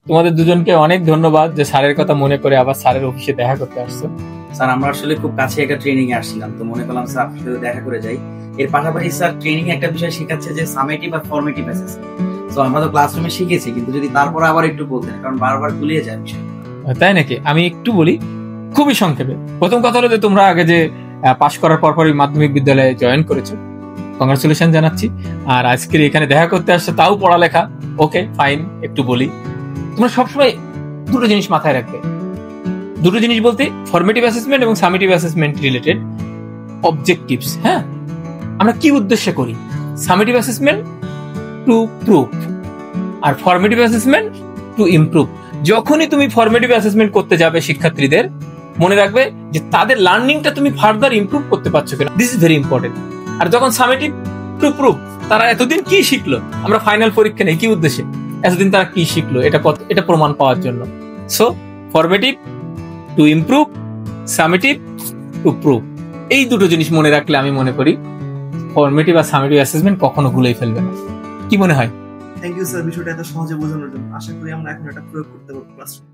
তোমাদের দুজনকে অনেক ধন্যবাদ যে স্যারের কথা মনে করে আবার স্যারের অফিসে দেখা করতে আসছো। স্যার আমরা আসলে খুব কাছে একটা ট্রেনিং এ আসছিলাম, তো মনে করলাম স্যার আপনার সাথে দেখা করে যাই। এর পাশাপাশি স্যার ট্রেনিং একটা বিষয় শেখাচ্ছে যে সামেটিভ আর ফর্মেটিভ অ্যাসেসমেন্ট। তো আমরা তো ক্লাসরুমে শিখেছি, কিন্তু যদি তারপর আবার একটু বলতেন, কারণ বারবার গুলিয়ে যায় বিষয়। তাই নাকি? আমি একটু বলি খুবই সংক্ষেপে। প্রথম কথা হলো যে তোমরা আগে যে পাশ করার পরপরই মাধ্যমিক বিদ্যালয়ে জয়েন করেছো, কংগ্রাচুলেশন জানাচ্ছি। আর আজকের এখানে দেখা করতে আসছো, তাও পড়ালেখা, ওকে ফাইন। একটু বলি, তোমরা সবসময় দুটো জিনিস মাথায় রাখবে। দুটো জিনিস বলতে ফর্মেটিভ অ্যাসেসমেন্ট এবং সামেটিভ অ্যাসেসমেন্ট রিলেটেড অবজেক্টিভস। হ্যাঁ, আমরা কি উদ্দেশ্যে করি? সামেটিভ অ্যাসেসমেন্ট টু প্রুভ আর ফর্মেটিভ অ্যাসেসমেন্ট টু ইমপ্রুভ। যখনই তুমি ফর্মেটিভ অ্যাসেসমেন্ট করতে যাবে শিক্ষার্থীদের, মনে রাখবে যে তাদের লার্নিংটা তুমি ফার্দার ইমপ্রুভ করতে পারছো কিনা, দিস ইজ ভেরি ইম্পর্টেন্ট। আর যখন সামেটিভ টু প্রুভ, তারা এতদিন কি শিখলো, আমরা ফাইনাল পরীক্ষা নেই কি উদ্দেশ্যে, এতদিন তারা কি শিখলো এটা প্রমাণ পাওয়ার জন্য। So formative to improve, summative to prove, এই দুটো জিনিস মনে রাখলে আমি মনে করি ফর্মেটিভ আর সামেটিভ অ্যাসেসমেন্ট কখনো ভুলেই ফেলবে না। কি মনে হয়? থ্যাংক ইউ স্যার বিষয়টা এত সহজে বোঝানোর জন্য। আশা করি আমরা এখন এটা প্রয়োগ করতে পারবো ক্লাসরুমে।